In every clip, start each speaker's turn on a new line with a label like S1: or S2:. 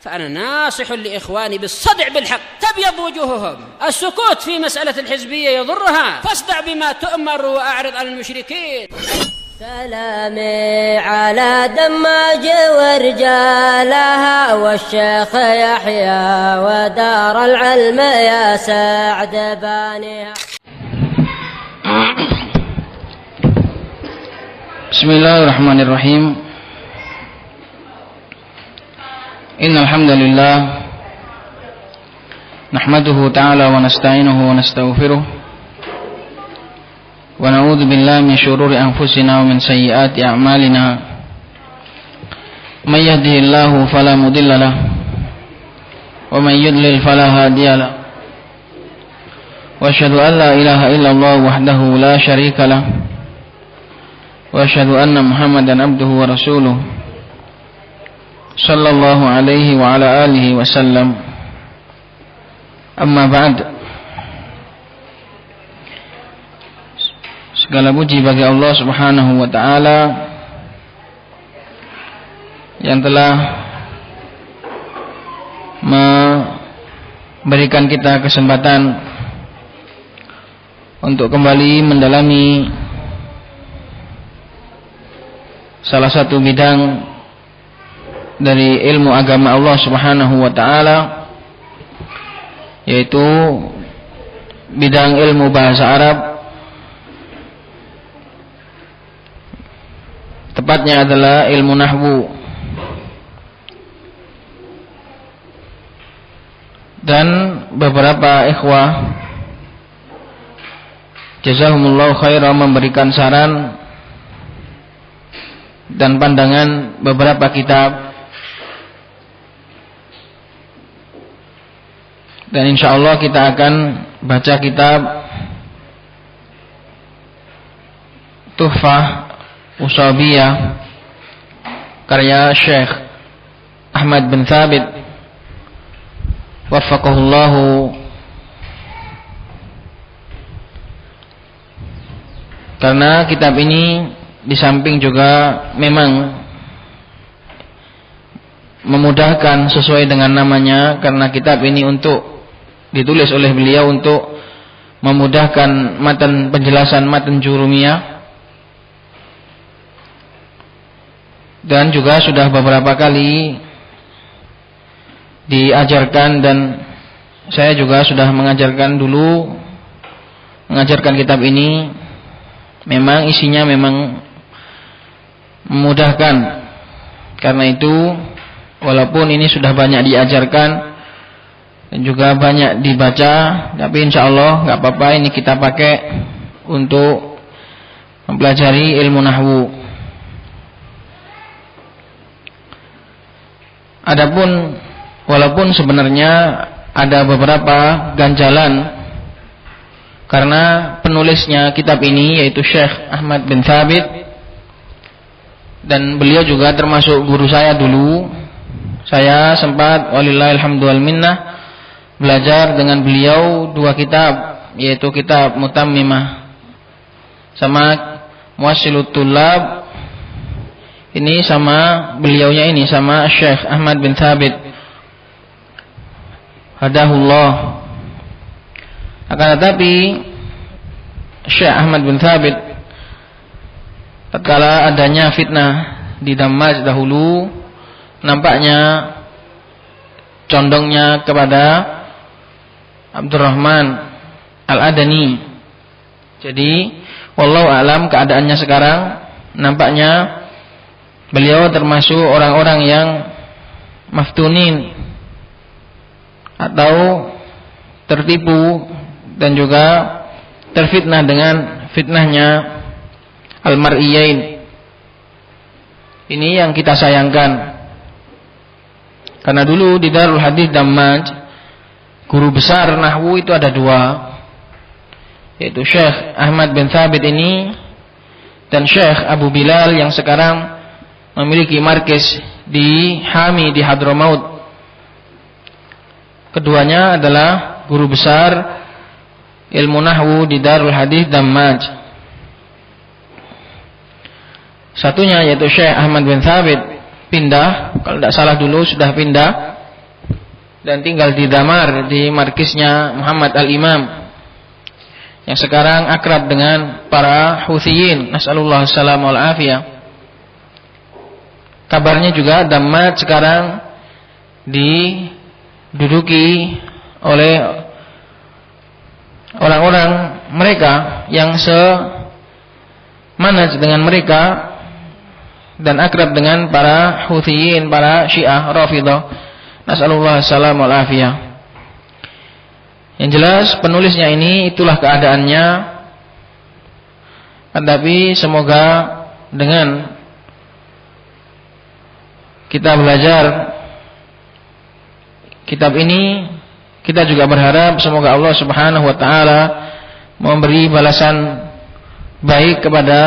S1: فأنا ناصح لإخواني بالصدع بالحق تبيض وجوههم. السكوت في مسألة الحزبية يضرها، فاصدع بما تؤمر وأعرض عن المشركين.
S2: سلامي على دماج ورجالها والشيخ يحيى ودار العلم يا سعد بانيها.
S3: Bismillahirrahmanirrahim. Innal hamdalillah nahmaduhu ta'ala wa nasta'inuhu wa nastaghfiruh wa na'udzu billahi min shururi anfusina wa min sayyiati a'malina. May yahdihillahu fala mudilla lahu wa may yudlil fala hadiya lahu. Wa asyhadu an la ilaha illallah wahdahu la syarika lahu wa asyhadu anna Muhammadan abduhu wa rasuluh sallallahu alaihi wa ala alihi wa sallam. Amma ba'd. Segala puji bagi Allah Subhanahu wa taala yang telah memberikan kita kesempatan untuk kembali mendalami salah satu bidang dari ilmu agama Allah Subhanahu wa taala, yaitu bidang ilmu bahasa Arab. Tepatnya adalah ilmu nahwu. Dan beberapa ikhwah jazahumullahu khairan memberikan saran dan pandangan beberapa kitab, dan insyaallah kita akan baca kitab Tuhfah Ushabiyah karya Syekh Ahmad bin Thabit waffaqahullahu. Karena kitab ini di samping juga memang memudahkan sesuai dengan namanya, karena kitab ini ditulis oleh beliau untuk memudahkan penjelasan matan jurumiyah, dan juga sudah beberapa kali diajarkan, dan saya juga sudah mengajarkan kitab ini. Memang isinya memang memudahkan. Karena itu walaupun ini sudah banyak diajarkan dan juga banyak dibaca, tapi insya Allah nggak apa-apa, ini kita pakai untuk mempelajari ilmu nahwu. Adapun walaupun sebenarnya ada beberapa ganjalan, karena penulisnya kitab ini yaitu Syekh Ahmad bin Thabit, dan beliau juga termasuk guru saya dulu. Saya sempat walillahilhamdu wal minnah belajar dengan beliau 2 kitab, yaitu kitab Mutammimah sama Muwassilul Tullab. Ini sama beliaunya, ini sama Syekh Ahmad bin Thabit hadahullah. Akan tetapi Syekh Ahmad bin Thabit tatkala adanya fitnah di Damaj dahulu, nampaknya condongnya kepada Abdurrahman Al-Adani. Jadi wallahu alam keadaannya sekarang, nampaknya beliau termasuk orang-orang yang maftunin atau tertipu dan juga terfitnah dengan fitnahnya al-mar'iyain. Ini yang kita sayangkan. Karena dulu di Darul Hadis Damaj, guru besar nahwu itu ada 2, yaitu Syekh Ahmad bin Thabit ini dan Syekh Abu Bilal yang sekarang memiliki markis di Hami di Hadramaut. Keduanya adalah guru besar ilmu nahwu di Darul Hadis Damaj. Satunya yaitu Syekh Ahmad bin Thabit pindah, kalau tidak salah dulu sudah pindah dan tinggal di Damar, di markisnya Muhammad Al-Imam, yang sekarang akrab dengan para Huthiyin, nasallallahu salamah wal afiyah. Kabarnya juga Dammaj sekarang diduduki oleh orang-orang mereka yang semanhaj dengan mereka dan akrab dengan para Huthiyin, para Syiah Rafidhah, nasallallahu salamah wal afiyah. Yang jelas penulisnya ini itulah keadaannya. Tetapi semoga dengan kita belajar kitab ini, kita juga berharap semoga Allah Subhanahu wa taala memberi balasan baik kepada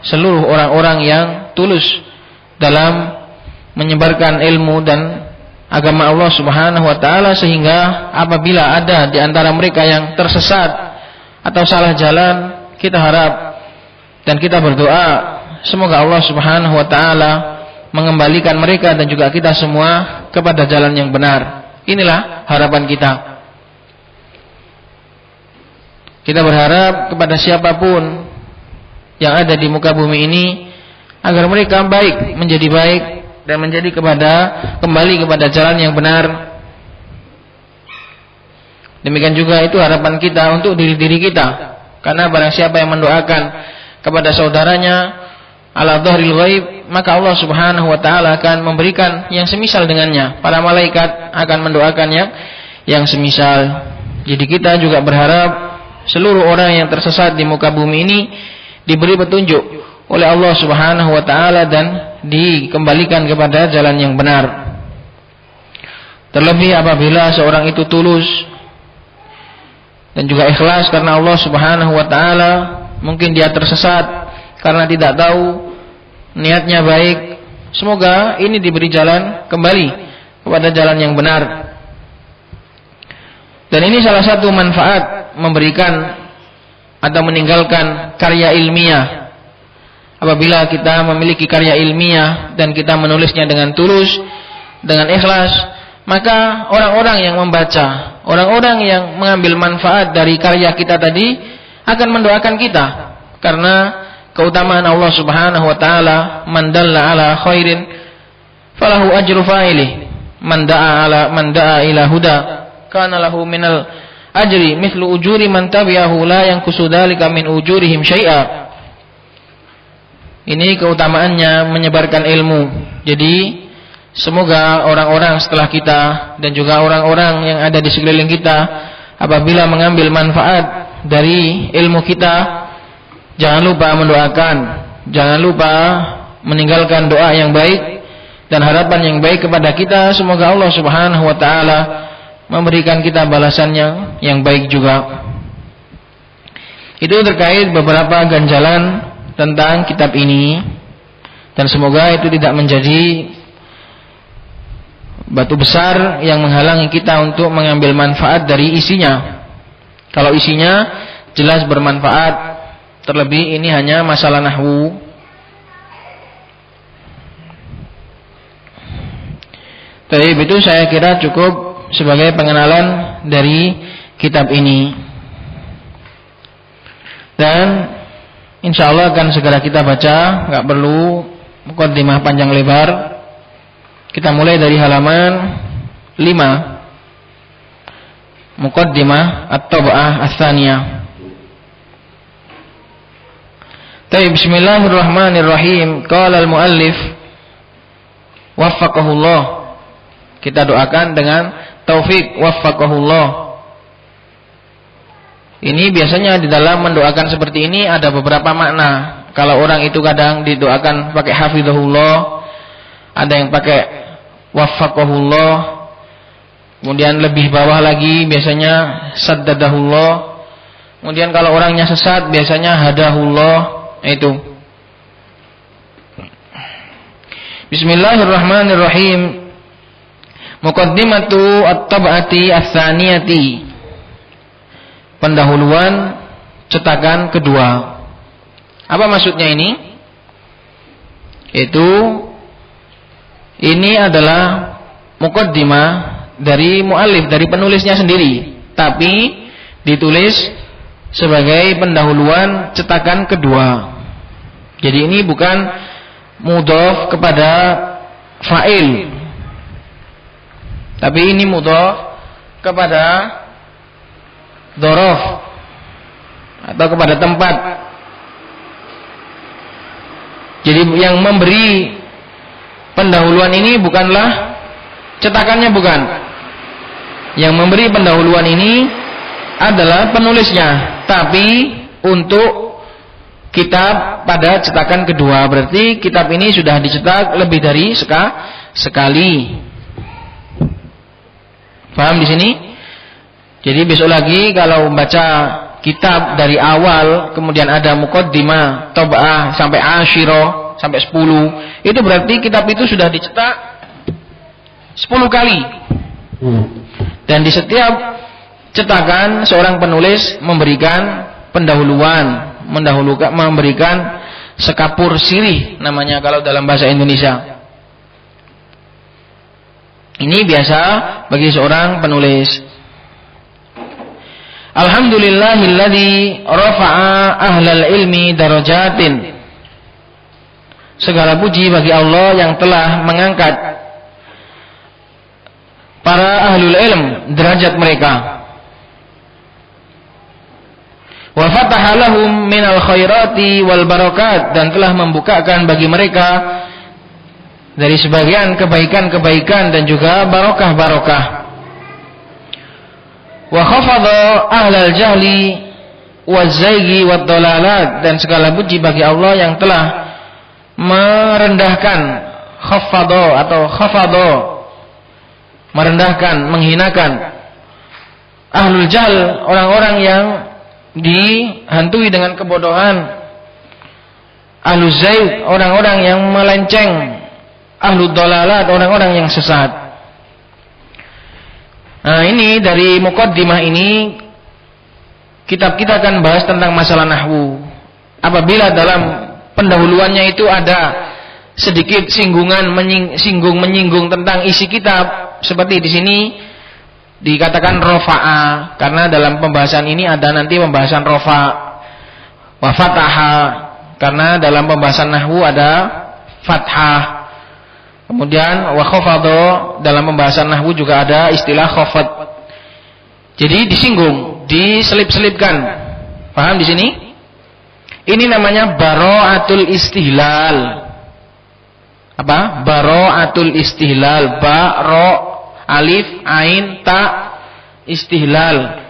S3: seluruh orang-orang yang tulus dalam menyebarkan ilmu dan agama Allah Subhanahu wa taala, sehingga apabila ada di antara mereka yang tersesat atau salah jalan, kita harap dan kita berdoa semoga Allah Subhanahu wa taala mengembalikan mereka dan juga kita semua kepada jalan yang benar. Inilah harapan kita. Kita berharap kepada siapapun yang ada di muka bumi ini agar mereka baik, menjadi baik dan menjadi kembali kepada jalan yang benar. Demikian juga itu harapan kita untuk diri-diri kita. Karena barang siapa yang mendoakan kepada saudaranya ala dhahril ghaib, maka Allah Subhanahu wa taala akan memberikan yang semisal dengannya. Para malaikat akan mendoakannya yang semisal. Jadi kita juga berharap seluruh orang yang tersesat di muka bumi ini diberi petunjuk oleh Allah Subhanahu wa taala dan dikembalikan kepada jalan yang benar. Terlebih apabila seorang itu tulus dan juga ikhlas karena Allah Subhanahu wa taala, mungkin dia tersesat karena tidak tahu niatnya baik. Semoga ini diberi jalan kembali kepada jalan yang benar. Dan ini salah satu manfaat memberikan atau meninggalkan karya ilmiah. Apabila kita memiliki karya ilmiah dan kita menulisnya dengan tulus, dengan ikhlas, maka orang-orang yang membaca, orang-orang yang mengambil manfaat dari karya kita tadi akan mendoakan kita. Karena keutamaan Allah Subhanahu wa taala, man dalla ala khairin falahu ajru fa'ilih, man da'a ila huda kana lahu minal ajri mithlu ujuri man tabi'ahu la yanqusu dzalika min ujurihim syai'a. Ini keutamaannya menyebarkan ilmu. Jadi semoga orang-orang setelah kita dan juga orang-orang yang ada di sekeliling kita, apabila mengambil manfaat dari ilmu kita, jangan lupa mendoakan, jangan lupa meninggalkan doa yang baik dan harapan yang baik kepada kita. Semoga Allah Subhanahu wa taala memberikan kita balasannya yang baik juga. Itu terkait beberapa ganjalan tentang kitab ini, dan semoga itu tidak menjadi batu besar yang menghalangi kita untuk mengambil manfaat dari isinya. Kalau isinya jelas bermanfaat, terlebih ini hanya masalah nahwu. Tapi itu saya kira cukup sebagai pengenalan dari kitab ini. Dan insyaallah akan segera kita baca, nggak perlu muqaddimah panjang lebar. Kita mulai dari halaman 5, muqaddimah at-tab'ah ats-tsaniyah. Bismillahirrahmanirrahim. Qala al-muallif waffaqahullah. Kita doakan dengan taufik, waffaqahullah. Ini biasanya di dalam mendoakan seperti ini ada beberapa makna. Kalau orang itu kadang didoakan pakai hafizahullah, ada yang pakai waffaqahullah. Kemudian lebih bawah lagi biasanya saddadahullah. Kemudian kalau orangnya sesat biasanya hadahullah. Itu. Bismillahirrahmanirrahim. Muqaddimatu at-tab'ati ats-tsaniyati. Pendahuluan cetakan kedua. Apa maksudnya ini? Itu ini adalah muqaddimah dari muallif, dari penulisnya sendiri, tapi ditulis sebagai pendahuluan cetakan kedua. Jadi ini bukan mudhaf kepada fa'il, tapi ini mudhaf kepada dzaraf atau kepada tempat. Jadi yang memberi pendahuluan ini bukanlah cetakannya, bukan. Yang memberi pendahuluan ini adalah penulisnya, tapi untuk kitab pada cetakan kedua. Berarti kitab ini sudah dicetak lebih dari sekali. Paham di sini? Jadi besok lagi kalau membaca kitab dari awal, kemudian ada muqaddimah, tab'ah sampai asyirah, sampai 10, itu berarti kitab itu sudah dicetak 10 kali. Dan di setiap cetakan seorang penulis memberikan pendahuluan, memberikan sekapur sirih namanya kalau dalam bahasa Indonesia. Ini biasa bagi seorang penulis. Alhamdulillahilladzi rafa'a ahlal ilmi darajatin. Segala puji bagi Allah yang telah mengangkat para ahlul ilm derajat mereka. Wa fataha lahum minal khairati wal barakat, dan telah membukakan bagi mereka dari sebagian kebaikan-kebaikan dan juga barokah-barokah. Wa khafadha ahlal jahli waz-zayghi wad-dalalat, dan segala puji bagi Allah yang telah merendahkan, khafadha merendahkan, menghinakan ahlul jahl, orang-orang yang dihantui dengan kebodohan, ahlul zayg, orang-orang yang melenceng, ahlul dalalat, orang-orang yang sesat. Nah, ini dari muqaddimah ini kitab kita akan bahas tentang masalah nahwu. Apabila dalam pendahuluannya itu ada sedikit menyinggung tentang isi kitab, seperti di sini dikatakan rofa'a, karena dalam pembahasan ini ada nanti pembahasan rofa. Wa fataha, karena dalam pembahasan nahwu ada fathah. Kemudian wa khafadha, dalam pembahasan nahwu juga ada istilah khafad. Jadi disinggung, diselip-selipkan. Paham di sini? Ini namanya bara'atul istihlal. Apa? Bara'atul istihlal. Ba-ra, alif, ain, ta, istihlal.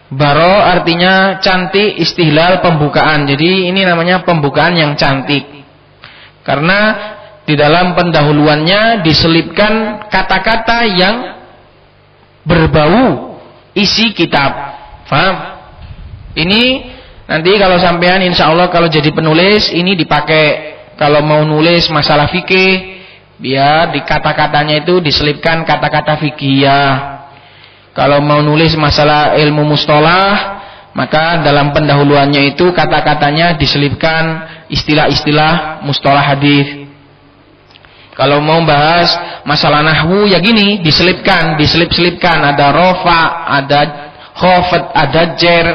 S3: Bara artinya cantik, istihlal pembukaan. Jadi ini namanya pembukaan yang cantik. Karena di dalam pendahuluannya diselipkan kata-kata yang berbau isi kitab. Paham? Ini nanti kalau sampean insya Allah kalau jadi penulis ini dipakai. Kalau mau nulis masalah fikih, biar di kata-katanya itu diselipkan kata-kata fikihiyah. Kalau mau nulis masalah ilmu mustalah, maka dalam pendahuluannya itu kata-katanya diselipkan istilah-istilah mustalah hadis. Kalau mau bahas masalah nahwu ya gini, diselip-selipkan, ada rofa, ada khafad, ada jer,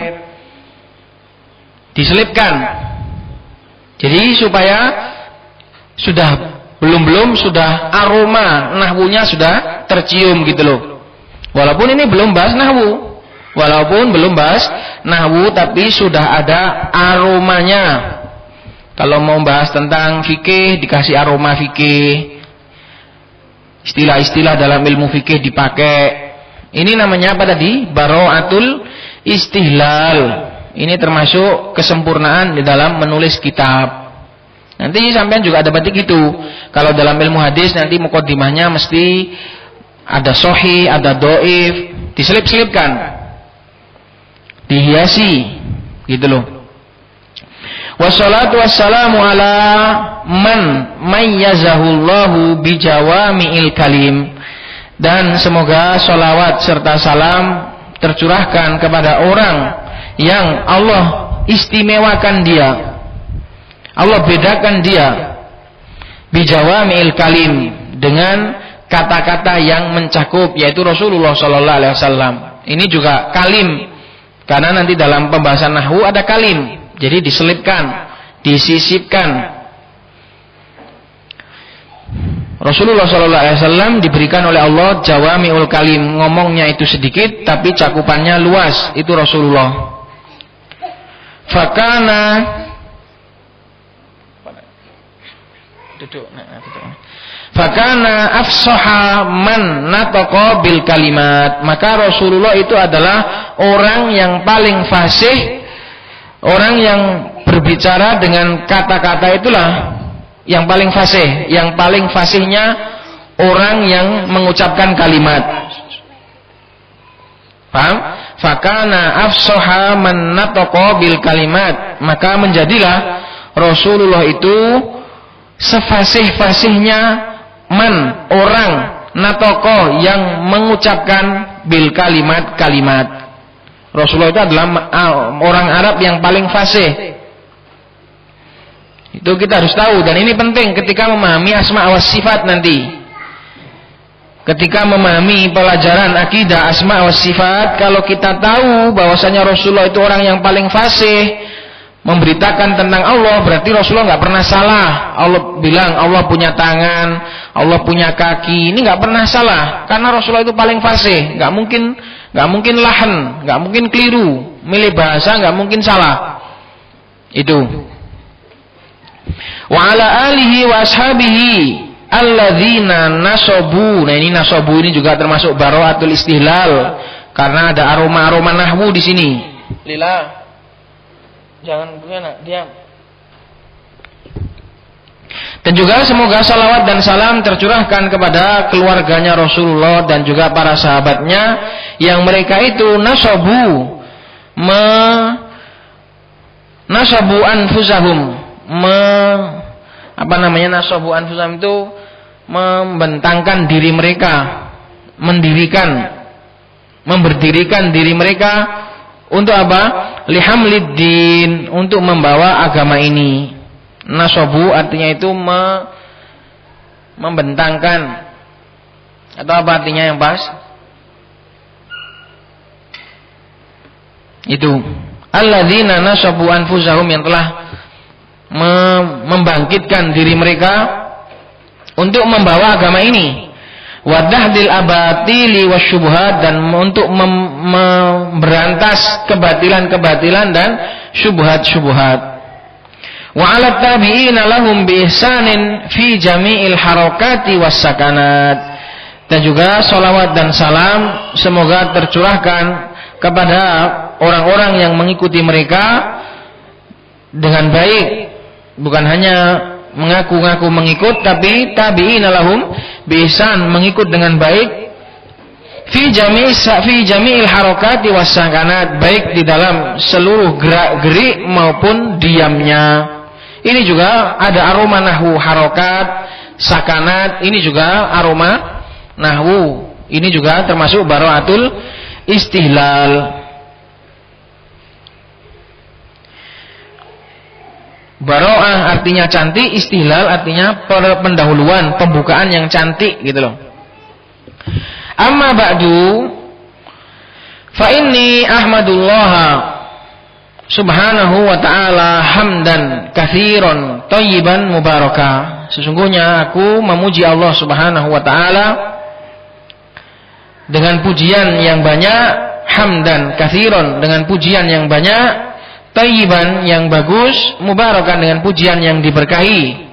S3: diselipkan. Jadi supaya sudah sudah aroma nahwunya sudah tercium gitu loh. Walaupun ini belum bahas nahwu, tapi sudah ada aromanya. Kalau mau bahas tentang fikih dikasih aroma fikih, istilah-istilah dalam ilmu fikih dipakai. Ini namanya apa tadi? Bara'atul istihlal. Ini termasuk kesempurnaan di dalam menulis kitab. Nanti sampean juga ada batik itu. Kalau dalam ilmu hadis nanti muqaddimahnya mesti ada sahih, ada dhaif, diselip-selipkan, dihiasi, gitu loh. Wassalatu wassalamu ala man mayyazahullahu bijawami'il kalim. Dan semoga sholawat serta salam tercurahkan kepada orang yang Allah istimewakan dia, Allah bedakan dia bijawami'il kalim, dengan kata-kata yang mencakup, yaitu Rasulullah sallallahu alaihi wasallam. Ini juga kalim, karena nanti dalam pembahasan nahwu ada kalim, jadi diselipkan, disisipkan. Rasulullah sallallahu alaihi wasallam diberikan oleh Allah jawami'ul kalim, ngomongnya itu sedikit tapi cakupannya luas, itu Rasulullah. Fakana afsaha man nataqa bil kalimat, maka Rasulullah itu adalah orang yang paling fasih, orang yang berbicara dengan kata-kata itulah yang paling fasih. Yang paling fasihnya orang yang mengucapkan kalimat. Paham? Fakana afsaha man nataqa bil kalimat, maka menjadilah Rasulullah itu sefasih-fasihnya man, orang, natoko, yang mengucapkan bil kalimat. Rasulullah itu adalah orang Arab yang paling fasih. Itu kita harus tahu, dan ini penting ketika memahami asma wa sifat nanti. Ketika memahami pelajaran akidah asma wa sifat, kalau kita tahu bahwasanya Rasulullah itu orang yang paling fasih memberitakan tentang Allah, berarti Rasulullah nggak pernah salah. Allah bilang Allah punya tangan, Allah punya kaki, ini nggak pernah salah, karena Rasulullah itu paling fasih, nggak mungkin lahan, nggak mungkin keliru, milih bahasa nggak mungkin salah. Itu. Wa ala alihi wa ashabihi alladzina nasabu. Nah, ini nasabu ini juga termasuk bara'atul istihlal, karena ada aroma-aroma nahwu di sini. Lillah. Jangan diam. Dan juga semoga salawat dan salam tercurahkan kepada keluarganya Rasulullah dan juga para sahabatnya yang mereka itu nasabu anfusahum, nasabu anfusahum itu membentangkan diri mereka, memberdirikan diri mereka untuk apa? Lihamliddin, untuk membawa agama ini. Nasabu artinya itu membentangkan. Atau apa artinya yang pas? Itu. Alladzina nasabu anfusahum, yang telah membangkitkan diri mereka untuk membawa agama ini. Wadahdil abatili wasyubhat, dan untuk memberantas kebatilan-kebatilan dan syubhat-syubhat. Wa 'alat tabi'ina lahum bi ihsanin fi jami'il harakati was sakanat. Dan juga salawat dan salam semoga tercurahkan kepada orang-orang yang mengikuti mereka dengan baik, bukan hanya mengaku-ngaku mengikut, tapi tabi'ina lahum bi ihsan, mengikut dengan baik fi jami'il harakati was sakanat, baik di dalam seluruh gerak-gerik maupun diamnya. Ini juga ada aroma nahwu harokat, sakanat, ini juga aroma nahwu. Ini juga termasuk bara'atul istihlal. Bara'ah artinya cantik, istihlal artinya pendahuluan, pembukaan yang cantik gitu loh. Amma ba'du, fa inni ahmadullah subhanahu wa ta'ala hamdan katsiran thayyiban mubaraka. Sesungguhnya aku memuji Allah subhanahu wa ta'ala dengan pujian yang banyak, hamdan katsiran dengan pujian yang banyak, thayyiban yang bagus, mubarakan dengan pujian yang diberkahi.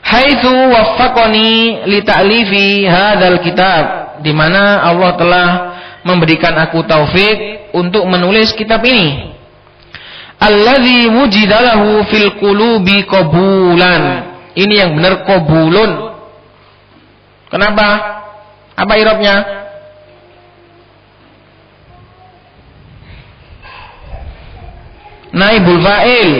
S3: Haitsu waffaqani li ta'lifi hadzal kitab, di mana Allah telah memberikan aku taufik untuk menulis kitab ini. Allazi wujidalahu fil qulubi qabulan. Ini yang benar qabulun. Kenapa? Apa irobnya? Naibul fa'il.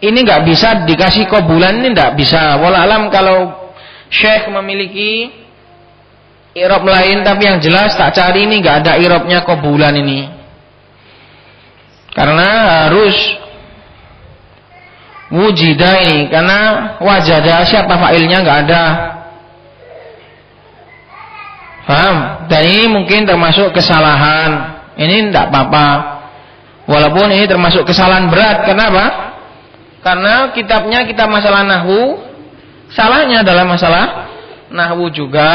S3: Ini enggak bisa dikasih qabulan, ini enggak bisa. Wallah alam kalau Syekh memiliki irob lain, tapi yang jelas tak cari ini enggak ada irobnya qabulan ini. Karena harus wujida ini, karena wajada siapa fa'ilnya enggak ada. Paham? Dan ini mungkin termasuk kesalahan. Ini tidak apa-apa. Walaupun ini termasuk kesalahan berat. Kenapa? Karena kitabnya kitab masalah nahwu, salahnya dalam masalah nahwu juga.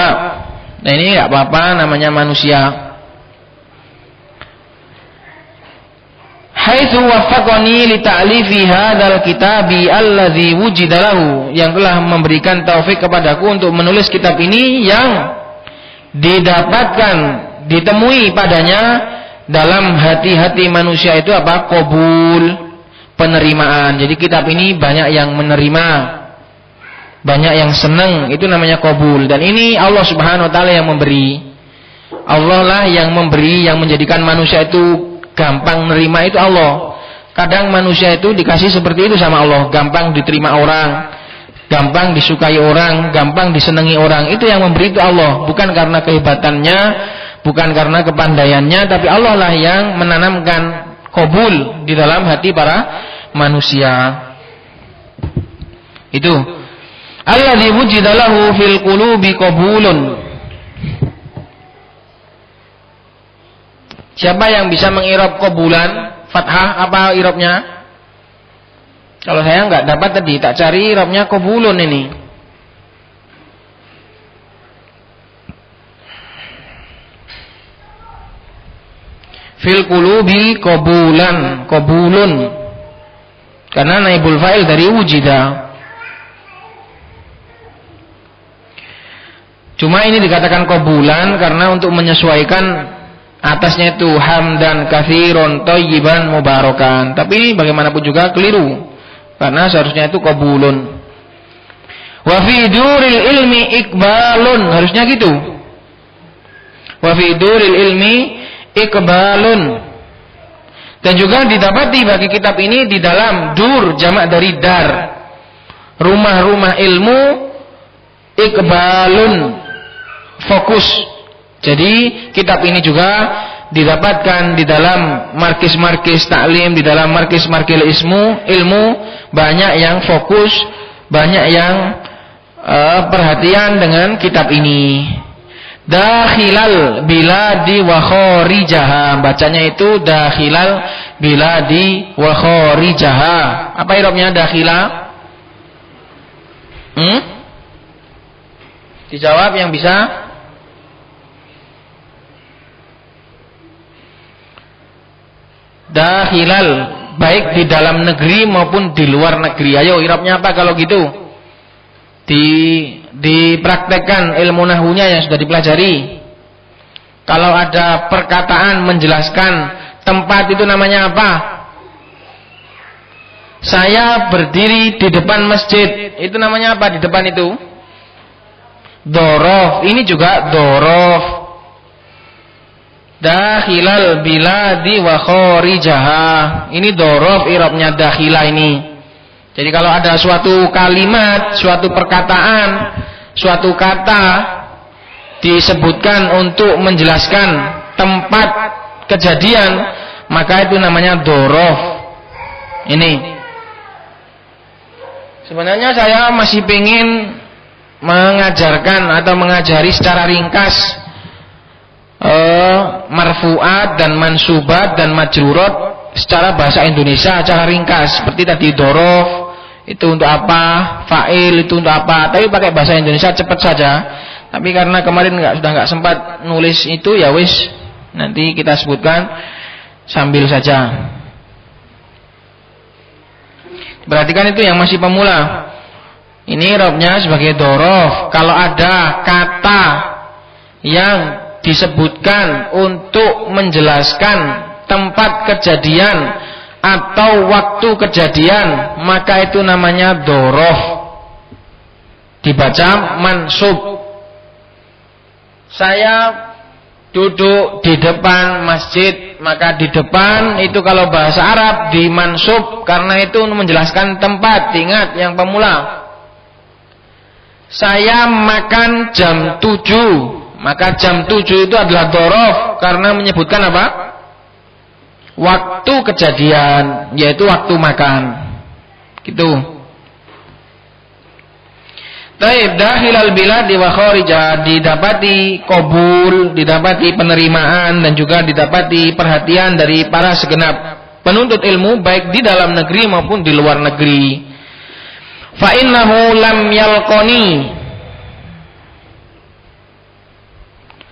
S3: Nah ini tidak apa-apa, namanya manusia. Haitsu waffaqani li ta'lifi hadzal kitabi alladzi wujida lahu, yang telah memberikan taufik kepadaku untuk menulis kitab ini yang didapatkan, ditemui padanya dalam hati-hati manusia itu apa? Qabul, penerimaan. Jadi kitab ini banyak yang menerima, banyak yang senang, itu namanya qabul. Dan ini Allah Subhanahu wa taala yang memberi. Allah lah yang memberi, yang menjadikan manusia itu gampang menerima itu Allah. Kadang manusia itu dikasih seperti itu sama Allah, gampang diterima orang, gampang disukai orang, gampang disenangi orang. Itu yang memberi itu Allah, bukan karena kehebatannya, bukan karena kepandaiannya, tapi Allah lah yang menanamkan qabul di dalam hati para manusia. Itu alladzi wujida lahu fil qulubi qabulun. Siapa yang bisa mengirab qabulan? Fathah apa irabnya? Kalau saya nggak dapat tadi, tak cari irabnya qabulun ini. Fil qulubi qabulan, qabulun. Karena naibul fa'il dari wujida. Cuma ini dikatakan qabulan karena untuk menyesuaikan atasnya itu hamdan katsiron thayyiban mubarakan. Tapi bagaimanapun juga keliru, karena seharusnya itu qabulun. Wa fi duril ilmi iqbalun, harusnya gitu. Wa fi duril ilmi iqbalun. Dan juga didapati bagi kitab ini di dalam dur, jamak dari dar, rumah-rumah ilmu, iqbalun, fokus. Jadi kitab ini juga didapatkan di dalam markis-markis taklim, di dalam markis-markis ilmu, banyak yang fokus, banyak yang perhatian dengan kitab ini. Dakhilal biladi wa kharijaha, bacanya itu dakhilal biladi wa kharijaha. Apa irabnya dakhila? Dijawab yang bisa. Dakhilal, baik di dalam negeri maupun di luar negeri. Ayo irabnya apa kalau gitu? Dipraktekkan ilmu nahwunya yang sudah dipelajari. Kalau ada perkataan menjelaskan tempat itu namanya apa? Saya berdiri di depan masjid, itu namanya apa di depan itu? Dorof. Ini juga dorof. Dakhilal biladi wa kharijaha. Ini dorof, irabnya dakhila ini. Jadi kalau ada suatu kalimat, suatu perkataan, suatu kata disebutkan untuk menjelaskan tempat kejadian, maka itu namanya dorof. Ini sebenarnya saya masih ingin mengajarkan atau mengajari secara ringkas marfu'at dan mansubat dan majrurat secara bahasa Indonesia secara ringkas. Seperti tadi dorof itu untuk apa, fa'il itu untuk apa, tapi pakai bahasa Indonesia cepat saja. Tapi karena kemarin sudah nggak sempat nulis itu, ya wis, nanti kita sebutkan sambil saja. Perhatikan itu yang masih pemula. Ini robnya sebagai dorof. Kalau ada kata yang disebutkan untuk menjelaskan tempat kejadian atau waktu kejadian, maka itu namanya dorof. Dibaca mansub. Saya duduk di depan masjid, maka di depan itu kalau bahasa Arab dimansub karena itu menjelaskan tempat. Ingat yang pemula. Saya makan jam 7. Maka jam 7 itu adalah dorof karena menyebutkan apa? Waktu kejadian, yaitu waktu makan. Gitu. Taib dahilal biladi wa kharijah, didapati qabul, didapati penerimaan dan juga didapati perhatian dari para segenap penuntut ilmu baik di dalam negeri maupun di luar negeri. Fa innahu lam yalqani,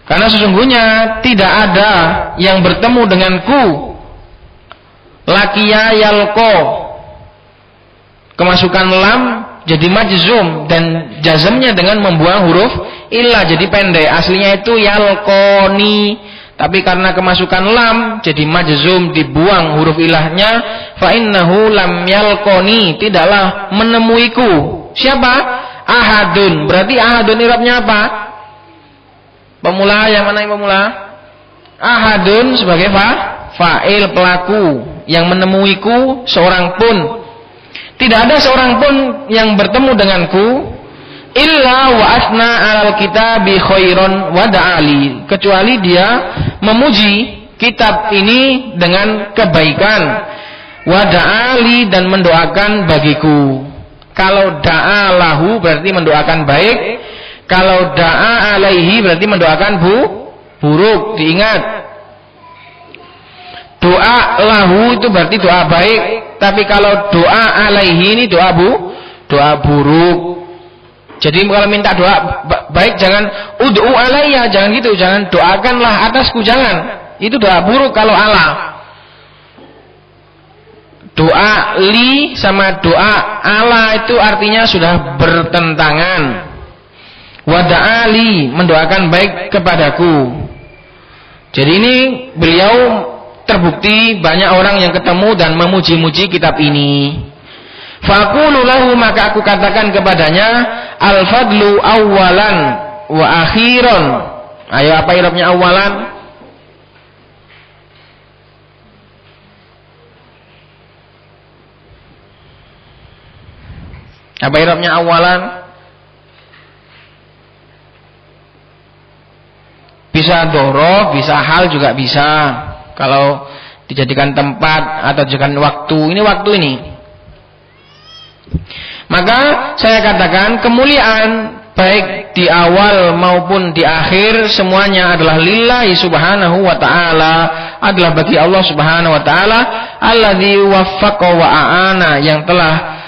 S3: karena sesungguhnya tidak ada yang bertemu denganku. Laqiya yalqa, kemasukan lam jadi majzum dan jazmnya dengan membuang huruf illah jadi pendek. Aslinya itu yalqoni, tapi karena kemasukan lam jadi majzum, dibuang huruf ilahnya. Fa innahu lam yalqoni, tidaklah menemuiku. Siapa? Ahadun. Berarti ahadun i'rabnya apa? Pemula, yang mana yang pemula? Ahadun sebagai fa'il, pelaku. Yang menemuiku seorang pun. Tidak ada seorang pun yang bertemu denganku illa wa asna 'alal kitabi khairan wa da'ali, kecuali dia memuji kitab ini dengan kebaikan, wa da'ali, dan mendoakan bagiku. Kalau da'alahu berarti mendoakan baik, kalau da'a alaihi berarti mendoakan buruk. Diingat, doa lahu itu berarti doa baik, tapi kalau doa alaihi ini doa buruk. Jadi kalau minta doa baik jangan ud'u alayya, jangan gitu, jangan doakanlah atasku, jangan. Itu doa buruk kalau ala. Doa li sama doa ala itu artinya sudah bertentangan. Wada'ali, mendoakan baik kepadaku. Jadi ini beliau terbukti banyak orang yang ketemu dan memuji-muji kitab ini. Faqulu lahu, maka aku katakan kepadanya, al-fadlu awalan wa akhiran. Ayo, apa i'rabnya awalan? Apa i'rabnya awalan? Bisa dorof, bisa hal juga bisa. Kalau dijadikan tempat atau dijadikan waktu, ini waktu ini. Maka saya katakan kemuliaan baik di awal maupun di akhir semuanya adalah lillahi subhanahu wa ta'ala, adalah bagi Allah subhanahu wa ta'ala, alladzi waffaqa wa a'ana, yang telah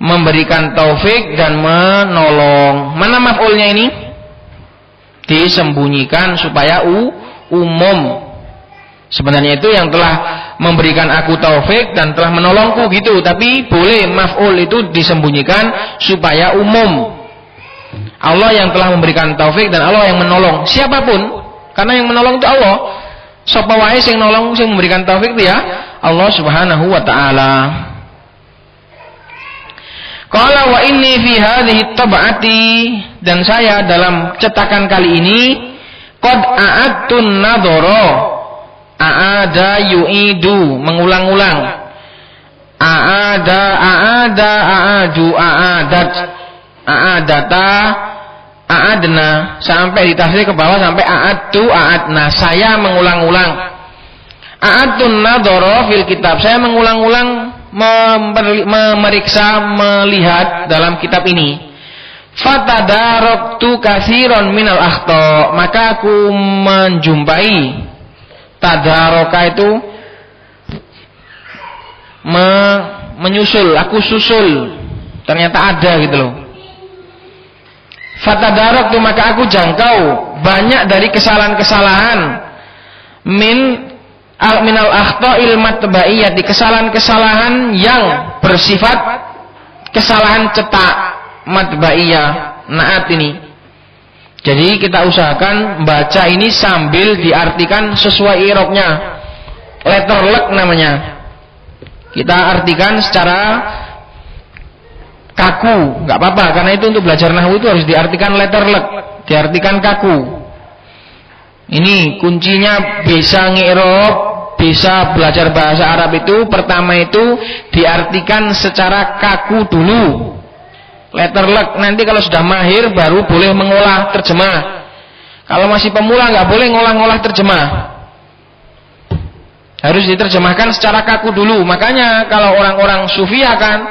S3: memberikan taufik dan menolong. Mana maf'ulnya ini? Disembunyikan supaya umum. Sebenarnya itu yang telah memberikan aku taufik dan telah menolongku gitu, tapi boleh maf'ul itu disembunyikan supaya umum. Allah yang telah memberikan taufik dan Allah yang menolong siapapun, karena yang menolong itu Allah. Sapa wae sing nolong, sing memberikan taufik itu ya Allah subhanahu wa ta'ala. Qala wa inni fi hadhihi tab'ati, dan saya dalam cetakan kali ini qad a'adtun nadhara. A'ada yu'idu, mengulang-ulang. A'adu, a'adat, a'adata, a'adna, sampai ditafsir ke bawah sampai a'adtu, a'adna. Saya mengulang-ulang. A'adtun nadhara fil kitab, saya mengulang-ulang memeriksa, melihat dalam kitab ini. Fatadaraktu katsiran minal akhta, maka aku menjumpai. Tadaraka itu menyusul, aku susul, ternyata ada gitu loh. Fatadaraktu, maka aku jangkau banyak dari kesalahan-kesalahan minal akhta'il matba'iyah, di kesalahan-kesalahan yang bersifat kesalahan cetak matba'iyah, naat ini. Jadi kita usahakan baca ini sambil diartikan sesuai i'rabnya. Letterlek namanya. Kita artikan secara kaku, nggak apa-apa, karena itu untuk belajar nahwu itu harus diartikan letterlek, diartikan kaku. Ini kuncinya bisa ngi'rab, bisa belajar bahasa Arab itu pertama itu diartikan secara kaku dulu. Letterlek, nanti kalau sudah mahir baru boleh mengolah terjemah. Kalau masih pemula nggak boleh ngolah-ngolah terjemah. Harus diterjemahkan secara kaku dulu. Makanya kalau orang-orang sufi akan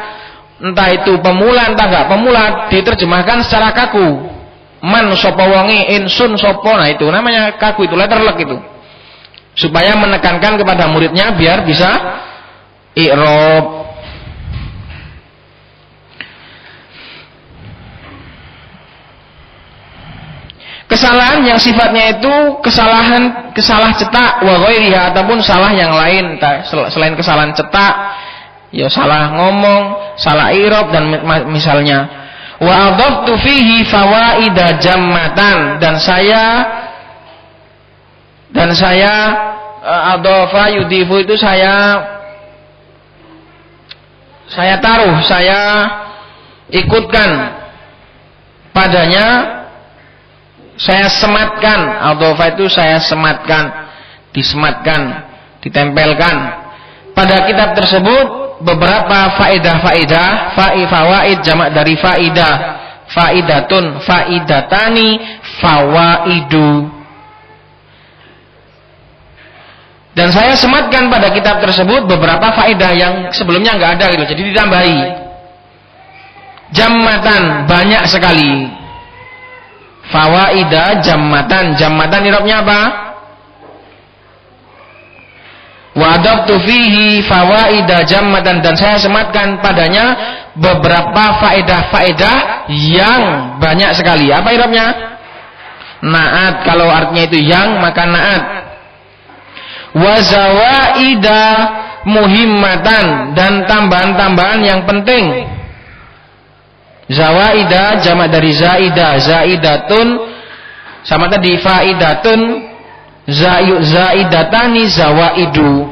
S3: entah itu pemula entah enggak pemula, diterjemahkan secara kaku. Man sapa wonge, insun sapa, nah itu namanya kaku, itu letterlek itu. Supaya menekankan kepada muridnya biar bisa i'rab. Kesalahan yang sifatnya itu kesalah cetak wa ghairiha, ataupun salah yang lain selain kesalahan cetak, ya salah ngomong, salah i'rab dan misalnya. Wa adaftu fihi fawaida jammatan, dan saya adafa yudifu itu saya taruh, saya ikutkan padanya, saya sematkan. Adafa itu saya sematkan, disematkan, ditempelkan pada kitab tersebut beberapa faedah-faedah. Fawaid jamak dari faidah, faidatun, faidatani, fawaidu. Dan saya sematkan pada kitab tersebut beberapa faedah yang sebelumnya nggak ada gitu, jadi ditambahi. Jammatan, banyak sekali. Fawaida jammatan, jammatan i'rabnya apa? Wa adabtu fihi fawaida jammatan, dan saya sematkan padanya beberapa faedah-faedah yang banyak sekali. Apa i'rabnya? Naat, kalau artinya itu yang maka naat. Wa zawaida muhimmatan, dan tambahan-tambahan yang penting. Zawaida jamak dari zaida, zaidatun sama tadi faidatun, zaidatani, zawaidu.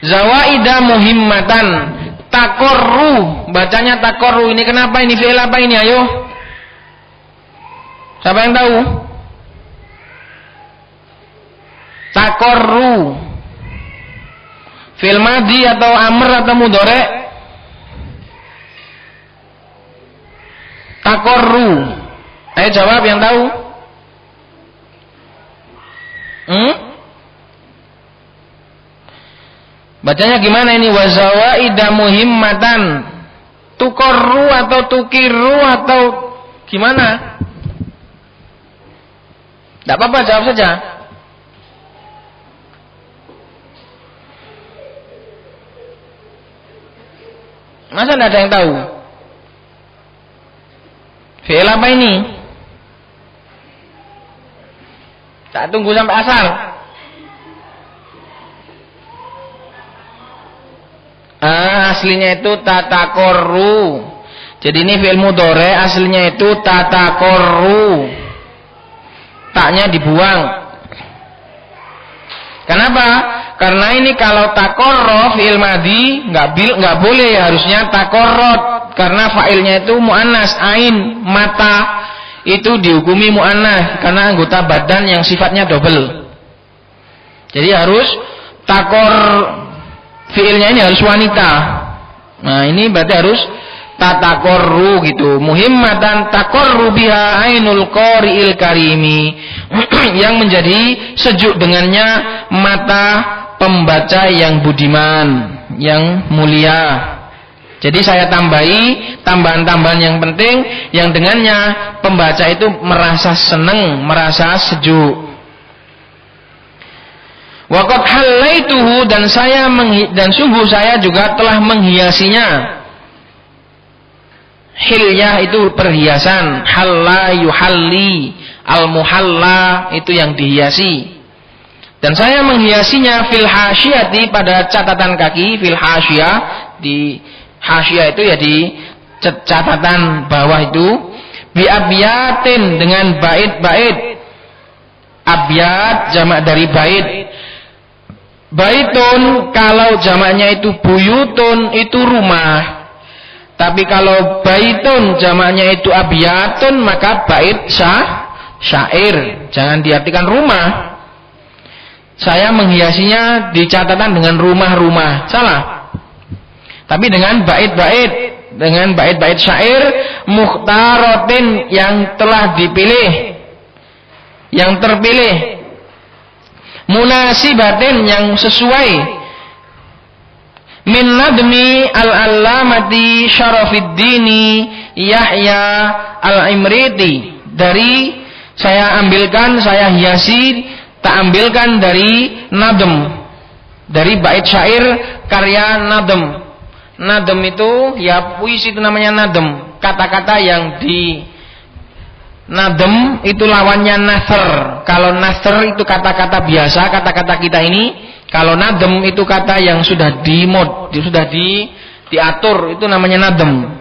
S3: Zawaida muhimmatan, takorru, bacanya takorru. Ini kenapa, ini fi'il apa ini, ayo siapa yang tahu? Takorru fi'il madhi atau amr atau mudhari'? Takorru, ayo jawab yang tahu. Bacanya gimana ini? Wazawaida muhimmatan, tukorru atau tukiru atau gimana? Tidak apa-apa, jawab saja. Masa tidak ada yang tahu? Fi'il apa ini? Tak tunggu sampai asar. Aslinya itu tatakorru. Jadi ini fi'il mudhari, aslinya itu tatakorru. Taknya dibuang. Kenapa? Karena ini kalau takorro fi'il madhi nggak boleh, harusnya takorrot, karena fa'ilnya itu mu'annas, ain, mata itu dihukumi mu'annas karena anggota badan yang sifatnya double. Jadi harus takor, fi'ilnya ini harus wanita. Nah ini berarti harus tatakorru gitu. Muhimmatan takorru biha ainul qari'il karimi, yang menjadi sejuk dengannya mata pembaca yang budiman, yang mulia. Jadi saya tambahi tambahan-tambahan yang penting, yang dengannya pembaca itu merasa senang, merasa sejuk. Waqad halaituhu, dan sungguh saya juga telah menghiasinya. Hilyah itu perhiasan, halla yuhalli, al-muhalla itu yang dihiasi. Dan saya menghiasinya fil hasyiyati, pada catatan kaki, fil hasyiyah, di hasyiyah itu ya di catatan bawah itu, bi abyatin, dengan bait-bait. Abyat jamak dari bait. Baitun kalau jamaknya itu buyutun, itu rumah. Tapi kalau baitun jamaknya itu abyatun, maka bait syair, jangan diartikan rumah. Saya menghiasinya di catatan dengan rumah-rumah, salah. Tapi dengan bait-bait, dengan bait-bait syair mukhtarotin, yang telah dipilih, yang terpilih. munasibatin yang sesuai min nadmi al-allamati Syarafiddini Yahya al-Imriti, dari saya hiasi, tak ambilkan dari nadm, dari bait syair karya nadm. Nadm itu ya puisi, itu namanya nadm. Kata-kata yang di nadm itu lawannya nasr. Kalau nasr itu kata-kata biasa, kata-kata kita ini. Kalau nadm itu kata yang sudah sudah diatur, itu namanya nadm.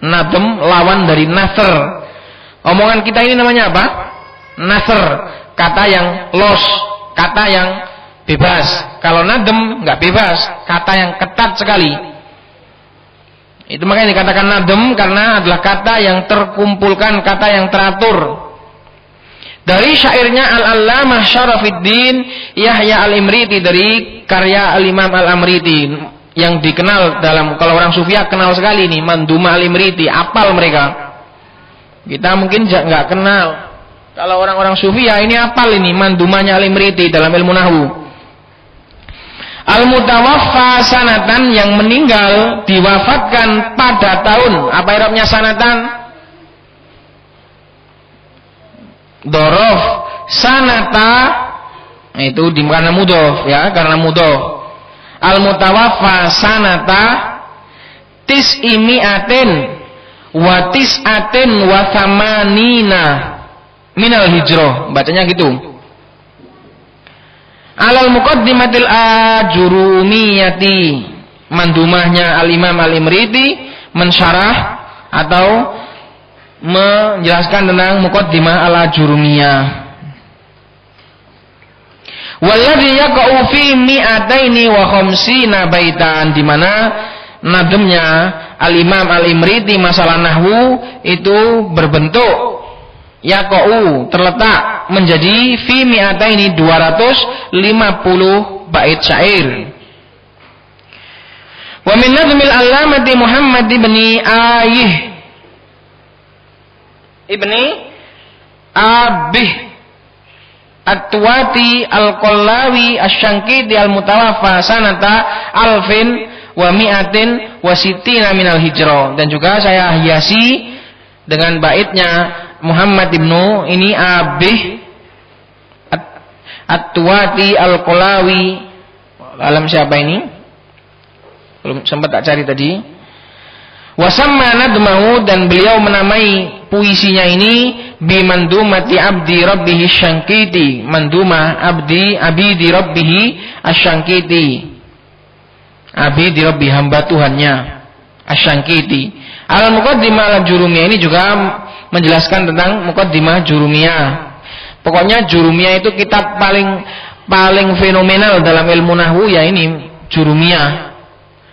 S3: Nadm lawan dari nasr. Omongan kita ini namanya apa? Nasr, kata yang los, kata yang bebas. Kalau nadm nggak bebas, kata yang ketat sekali. Itu makanya dikatakan nadm, karena adalah kata yang terkumpulkan, kata yang teratur. Dari syairnya Al-Allamah Syarafiddin Yahya al-Imriti, dari karya Al-Imam Al-Amriti, yang dikenal dalam, kalau orang Sufiyah kenal sekali nih, Manduma Al-Imriti, apal mereka. Kita mungkin nggak kenal. Kalau orang-orang Sufiyah ini apal ini Mandumanya Al-Imriti dalam ilmu nahwu. Al-mutawaffa sanatan, yang meninggal diwafatkan pada tahun, apa i'rabnya sanatan? Dorof sanata, itu di karena mudhof ya, karena mudhof. Al-mutawaffa sanata tis'imi'atin wa tis'atin wa thamanina minal hijrah, bacanya gitu. Alal muqaddimatil ajurumiyati, mandumahnya Al-Imam Al-Imriti mensyarah atau menjelaskan tentang muqaddimah al-ajurumiyah. Walladhi yaqa'u fi mi'ataini wa khamsina baitan, di mana nademnya Al-Imam Al-Imriti masalah nahwu itu berbentuk yaqa'u, terletak menjadi fi mi'ataini 250 bait syair. Wa min nadmil allamati Muhammad ibni Abih At-Tuwati Al-Qallawi Asy-Syankiti Al-Mutawaffa sanata alfin wa mi'atin wa sittina minal hijrah. Dan juga saya hiasi dengan baitnya Muhammad ibnu ini Abih At-Tuwati Al-Qallawi. Alam siapa ini? Belum sempat tak cari tadi. Wasamma nadmahu, dan beliau menamai puisinya ini bimandumati abdi rabbih Asy-Syankiti, mandumah abdi rabbih Asy-Syankiti, abdi rabbi, hamba Tuhannya Asy-Syankiti. Al-Muqaddimah al-Jurumiyah ini juga menjelaskan tentang Muqaddimah Jurumiyah. Pokoknya Jurumiyah itu kitab paling fenomenal dalam ilmu nahwu, ya ini Jurumiyah.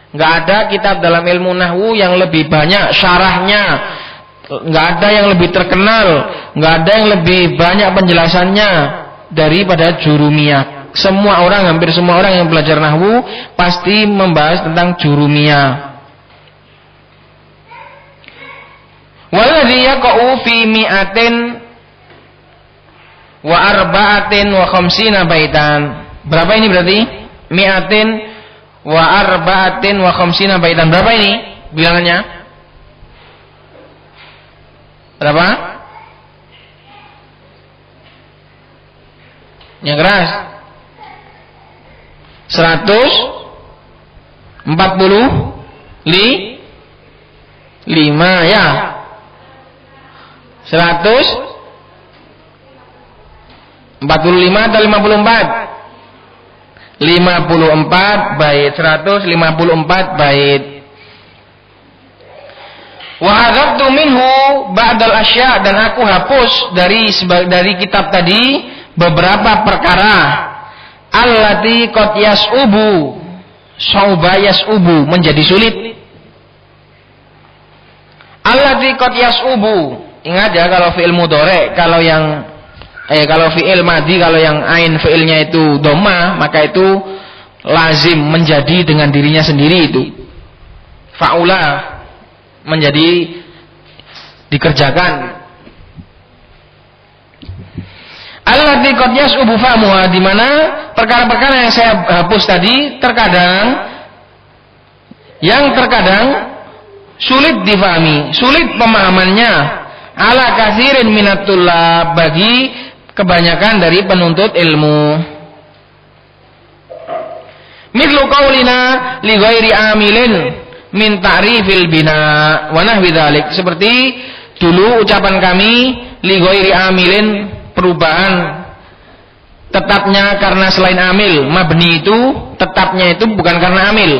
S3: Nggak ada kitab dalam ilmu nahwu yang lebih banyak syarahnya, nggak ada yang lebih terkenal, nggak ada yang lebih banyak penjelasannya daripada Jurumiyah. Hampir semua orang yang belajar nahwu pasti membahas tentang Jurumiyah. Walladhi yaqa'u fi mi'atin wa arba'atin wa khamsina baitan. Berapa ini berarti? Mi'atin wa arba'atin wa khamsina baitan. Berapa ini bilangannya? Berapa? Yang keras 145 ya. 145 atau 54? 54 bait, 154 bait. Wa hadzabtu minhu ba'dal asya, dan aku hapus dari kitab tadi beberapa perkara allati qad yas'ubu, sauba yas'ubu, menjadi sulit. Allati qad yas'ubu, ingat ya, kalau fi'il mudhari, kalau fi'il madhi, kalau yang ain fi'ilnya itu dhamma, maka itu lazim menjadi dengan dirinya sendiri, itu fa'ula, menjadi dikerjakan. allati qad yas'ubu fahmuha, di mana perkara-perkara yang saya hapus tadi terkadang sulit difahami, sulit pemahamannya ala katsirin minat tullab, bagi kebanyakan dari penuntut ilmu. Mithlu qaulina li ghairi amilin min ta'rifil bina wa nahwi dzalik, seperti dulu ucapan kami li ghairi amilin, perubahan tetapnya karena selain amil. Mabni itu tetapnya itu bukan karena amil,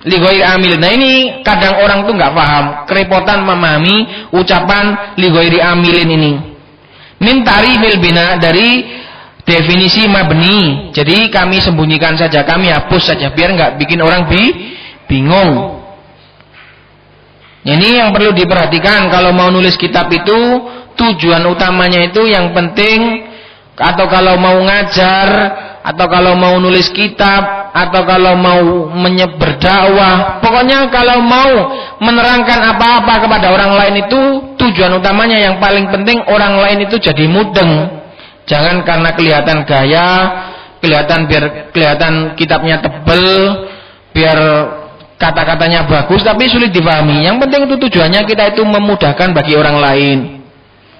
S3: li ghairi amil. Nah ini kadang orang tuh nggak paham, kerepotan memahami ucapan li ghairi amilin ini. Min ta'rifil bina, dari definisi mabni. Jadi kami sembunyikan saja, kami hapus saja biar nggak bikin orang bingung. Ini yang perlu diperhatikan kalau mau nulis kitab itu, tujuan utamanya itu yang penting, atau kalau mau ngajar, atau kalau mau nulis kitab, atau kalau mau berdakwah, pokoknya kalau mau menerangkan apa-apa kepada orang lain itu, tujuan utamanya yang paling penting orang lain itu jadi mudeng. Jangan karena kelihatan gaya, biar kelihatan kitabnya tebel, biar kata-katanya bagus tapi sulit dipahami. Yang penting itu tujuannya kita itu memudahkan bagi orang lain.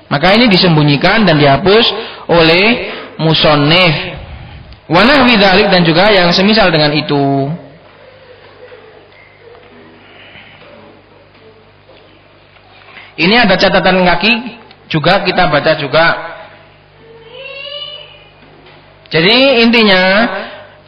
S3: Maka ini disembunyikan dan dihapus oleh musannif. Wa nahwi dzalik, dan juga yang semisal dengan itu. Ini ada catatan kaki juga kita baca juga. Jadi intinya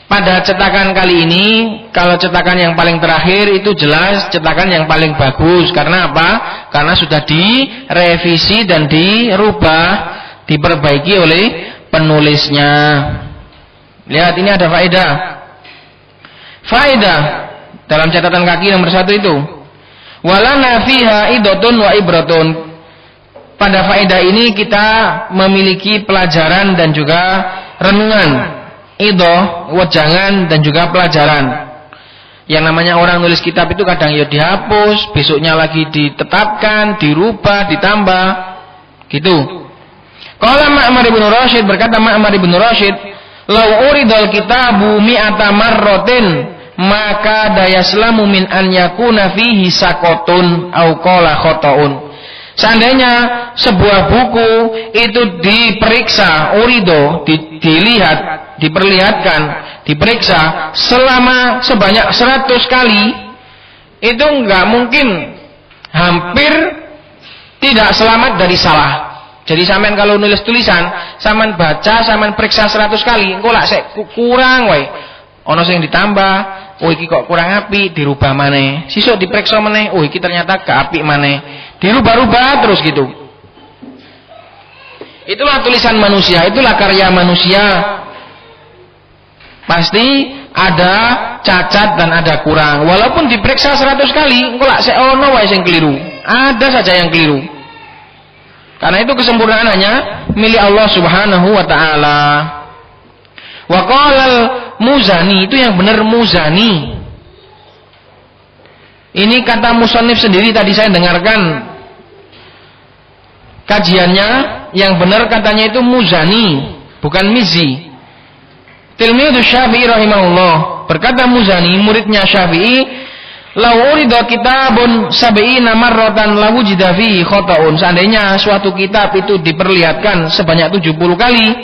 S3: pada cetakan kali ini, kalau cetakan yang paling terakhir itu jelas cetakan yang paling bagus. Karena apa? Karena sudah direvisi dan dirubah, diperbaiki oleh penulisnya. Lihat, ini ada faedah. Faedah dalam catatan kaki nomor 1 itu. Walana fiha idotun wa ibratun. Pada faedah ini kita memiliki pelajaran dan juga renungan. Idoh, wejangan, dan juga pelajaran. Yang namanya orang nulis kitab itu kadang ya dihapus, besoknya lagi ditetapkan, dirubah, ditambah, gitu. Qala Ma'mar ibn Rashid, berkata Ma'mar ibn Rashid, "Lau uridal kitabu mi'ata marratin, maka dayaslamu min an yakuna fihi sakotun au qala khotoun." Seandainya sebuah buku itu diperiksa, urido, dilihat, diperlihatkan, diperiksa selama sebanyak 100 kali, itu enggak mungkin, hampir tidak selamat dari salah. Jadi sampean kalau nulis tulisan, sampean baca, sampean periksa 100 kali, engko lak sik kurang wae. Ana sing ditambah, oh iki kok kurang apik, dirubah maneh. Sesuk diperiksa maneh, oh iki ternyata gak apik maneh. Dirubah-rubah terus gitu. Itulah tulisan manusia, itulah karya manusia. Pasti ada cacat dan ada kurang. Walaupun diperiksa 100 kali, engko lak sik ono wae sing keliru. Ada saja yang keliru. Karena itu kesempurnaan hanya milik Allah Subhanahu wa taala. Wa qalal Muzani, itu yang benar Muzani. Ini kata musannif sendiri, tadi saya dengarkan kajiannya, yang benar katanya itu Muzani, bukan Mizzi. Tilmidhu Syafi'i rahimahullah, berkata Muzani, muridnya Syafi'i, "Lau urida kitabun sab'ina marratan la wujida fihi khata'un." Seandainya suatu kitab itu diperlihatkan sebanyak 70 kali,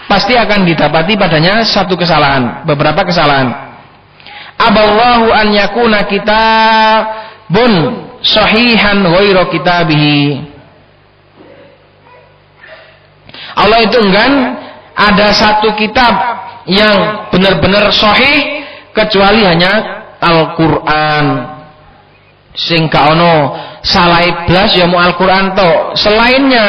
S3: pasti akan didapati padanya satu kesalahan, beberapa kesalahan. Aballahu an yakuna kitabun sahihan ghairu kitabihi. Allah itu enggan ada satu kitab yang benar-benar sahih kecuali hanya Al-Qur'an. Sing ka ono salah blas ya mu Al-Qur'an to. Selainnya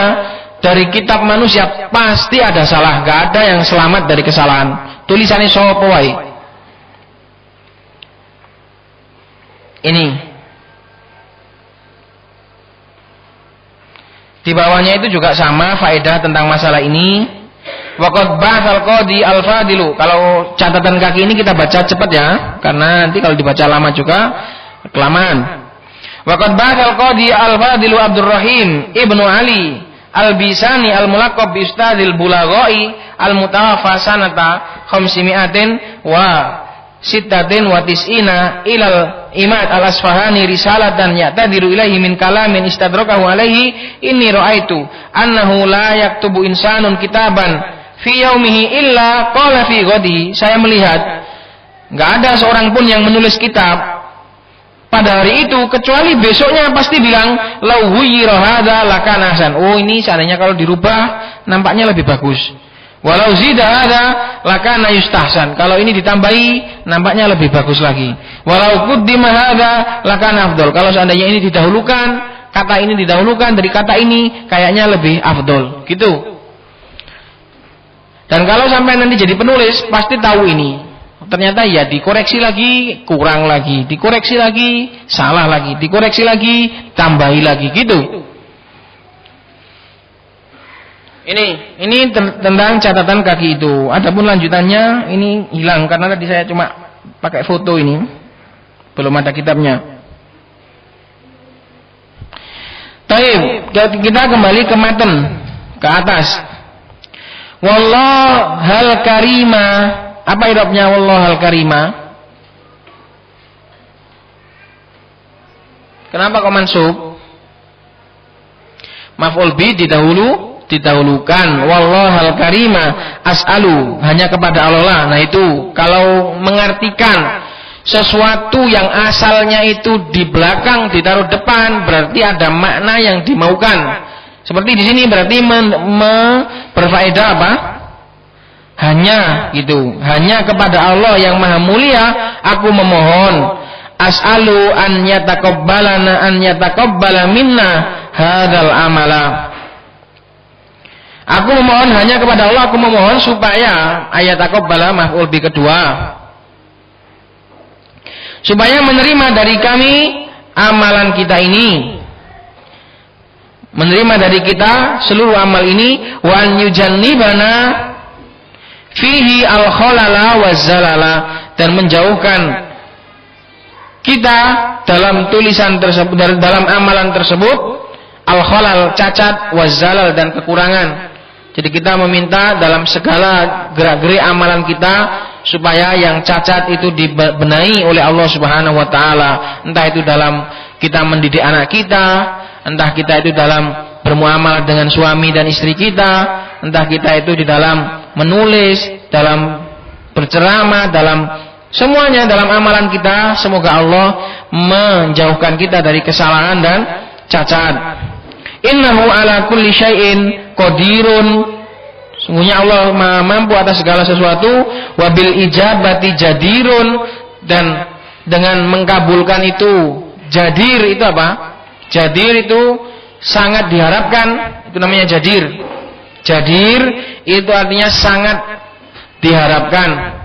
S3: dari kitab manusia pasti ada salah, nggak ada yang selamat dari kesalahan. Tulisannya sapa wae. Ini di bawahnya itu juga sama faedah tentang masalah ini. Waqad ba'al qadi al-fadilu. Kalau catatan kaki ini kita baca cepat ya, karena nanti kalau dibaca lama juga kelamaan. Waqad ba'al qadi al-fadilu Abdurrahim ibnu Ali Al-Bisani al-mulaqab bi Ustadzil Bulaghai al-mutawaffa sanata 500 wa sittatin wa tis'ina ilal Imad al-Asfahani risalatan ya'tadiru ilaihi min kalamin istadrakahu alaihi inni ra'aitu annahu la yaktubu insanun kitaban fi yaumihi illa qala fi ghadi. Saya melihat enggak ada seorang pun yang menulis kitab pada hari itu kecuali besoknya pasti bilang lau huyyira hadza lakana hasan. Oh, ini seandainya kalau dirubah nampaknya lebih bagus. Walau zida hadza lakana yustahsan. Kalau ini ditambahi nampaknya lebih bagus lagi. Walau quddima hadza lakana afdal. Kalau seandainya ini didahulukan, kata ini didahulukan dari kata ini, kayaknya lebih afdal. Gitu. Dan kalau sampai nanti jadi penulis pasti tahu ini. Ternyata ya dikoreksi lagi, kurang lagi, dikoreksi lagi, salah lagi, dikoreksi lagi, tambahi lagi, gitu. Ini tentang catatan kaki itu. Adapun lanjutannya ini hilang karena tadi saya cuma pakai foto ini. Belum ada kitabnya. Baik, kita kembali ke matan, ke atas. Wallahal karima. Apa irabnya wallahal karima? Kenapa kok mansub? Maf'ul bi didahulukan. Wallahal karima as'alu, hanya kepada Allah. Nah itu kalau mengartikan sesuatu yang asalnya itu di belakang ditaruh depan berarti ada makna yang dimaukan. Seperti di sini berarti berfaedah apa? Hanya gitu. Hanya kepada Allah yang Maha Mulia aku memohon. As'alu an yataqabbala minna hadzal amala. Aku memohon hanya kepada Allah, aku memohon supaya ayat taqabbala maf'ul bi kedua. Supaya menerima dari kami amalan kita ini. Menerima dari kita seluruh amal ini wa an yujannibana fihi al-khalala waz-zalala, dan menjauhkan kita dalam tulisan tersebut, dalam amalan tersebut al-khalal cacat waz-zalal dan kekurangan. Jadi kita meminta dalam segala gerak-gerik amalan kita supaya yang cacat itu dibenahi oleh Allah Subhanahu wa taala. Entah itu dalam kita mendidik anak kita, entah kita itu dalam bermuamalah dengan suami dan istri kita, entah kita itu di dalam menulis, dalam berceramah, dalam semuanya dalam amalan kita. Semoga Allah menjauhkan kita dari kesalahan dan cacat. Innahu ala kulli syai'in qadirun. Sungguhnya Allah Maha mampu atas segala sesuatu. Wabil ijabati jadirun, dan dengan mengkabulkan itu jadir itu apa? Jadir itu sangat diharapkan, itu namanya jadir. Jadir itu artinya sangat diharapkan.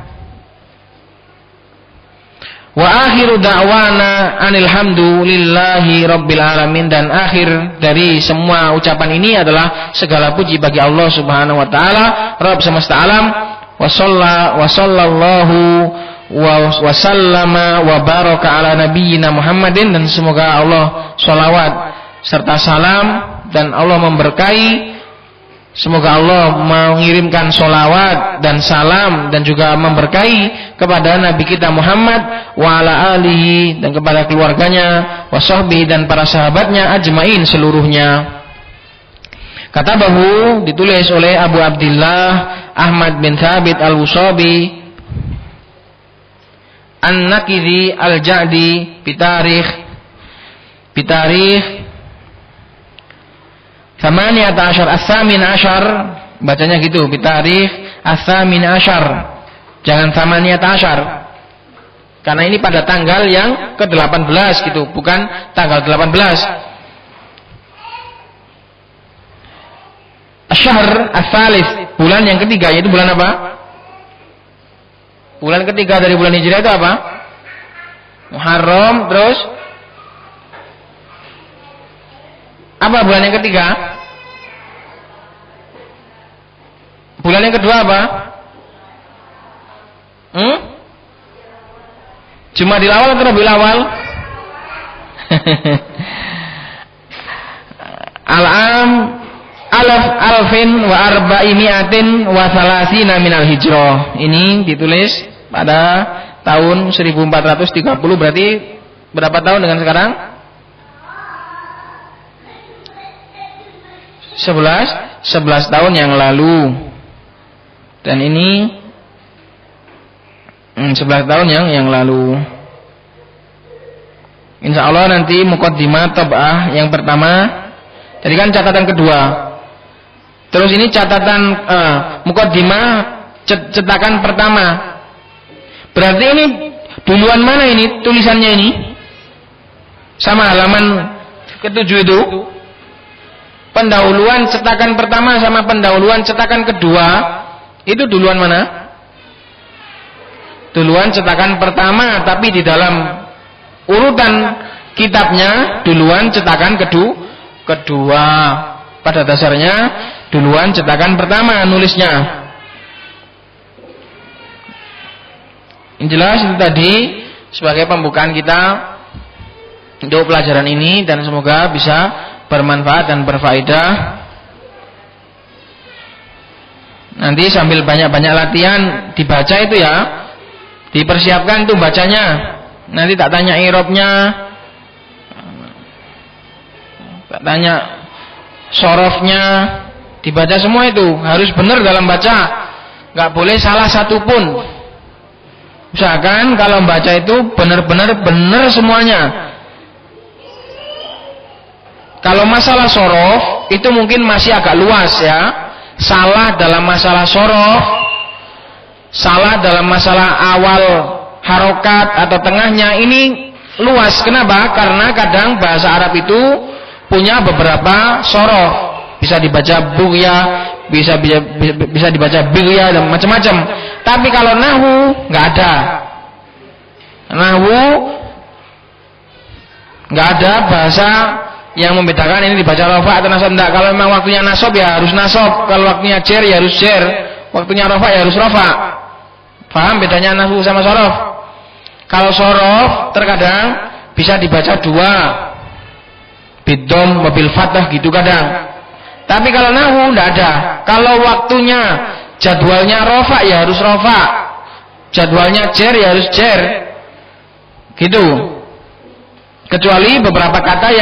S3: Wa akhiru da'wana anil hamdulillahi rabbil alamin, dan akhir dari semua ucapan ini adalah segala puji bagi Allah Subhanahu wa taala, Rabb semesta alam. Wa sallallahu wa sallama wa baraka ala nabiyyina Muhammadin, dan semoga Allah sholawat serta salam dan Allah memberkahi. Semoga Allah mengirimkan sholawat dan salam dan juga memberkahi kepada Nabi kita Muhammad wa ala alihi, dan kepada keluarganya, wa sahbihi, dan para sahabatnya ajmain seluruhnya. Katabahu, ditulis oleh Abu Abdillah Ahmad bin Thabit al-Wusabi An-Nakidhi al-Ja'di bitarikh Thamaniyata ashar as-samin ashar, bacanya gitu, bitarikh as-samin ashar, jangan thamaniyata ashar, karena ini pada tanggal yang ke-18 gitu, bukan tanggal 18. Asyahr as-salis, bulan yang ketiga, yaitu bulan apa? Bulan ketiga dari bulan Hijriah itu apa? Muharram. Terus apa bulan yang ketiga? Bulan yang kedua apa? Jumadil awal atau Rabiul awal? Al-am alfin wa arba'imiatin wa salasina minal hijrah. Ini ditulis pada tahun 1430, berarti berapa tahun dengan sekarang? 11 tahun yang lalu. Dan ini 11 tahun yang lalu. Insya Allah nanti muqaddimah tab'ah yang pertama. Jadi kan catatan kedua. Terus ini catatan muqaddimah cetakan pertama. Berarti ini duluan mana ini tulisannya ini? Sama halaman ke-7 itu. Pendahuluan cetakan pertama sama pendahuluan cetakan kedua, itu duluan mana? Duluan cetakan pertama, tapi di dalam urutan kitabnya duluan cetakan kedua. Pada dasarnya duluan cetakan pertama nulisnya. Yang jelas itu tadi sebagai pembukaan kita untuk pelajaran ini, dan semoga bisa bermanfaat dan berfaedah. Nanti sambil banyak-banyak latihan dibaca itu ya, dipersiapkan tuh bacanya. Nanti tak tanya i'rabnya, tak tanya sorofnya, dibaca semua itu harus benar dalam baca, nggak boleh salah satu pun. Usahakan kalau membaca itu benar-benar benar semuanya. Kalau masalah sorof itu mungkin masih agak luas ya. Salah dalam masalah sorof, salah dalam masalah awal harokat atau tengahnya, ini luas. Kenapa? Karena kadang bahasa Arab itu punya beberapa sorof. Bisa dibaca bughya, bisa dibaca bighya dan macam-macam. Tapi kalau nahwu nggak ada. Nahwu nggak ada bahasa yang membedakan ini dibaca rafa atau nasab. Enggak. Kalau memang waktunya nasab ya harus nasab, kalau waktunya jer ya harus jer, waktunya rafa ya harus rafa. Paham bedanya nahwu sama sorof? Kalau sorof terkadang bisa dibaca dua, bidom mobil fathah gitu kadang. Tapi kalau nahwu enggak ada. Kalau waktunya jadwalnya rafa ya harus rafa, jadwalnya jer ya harus jer, gitu. Kecuali beberapa kata yang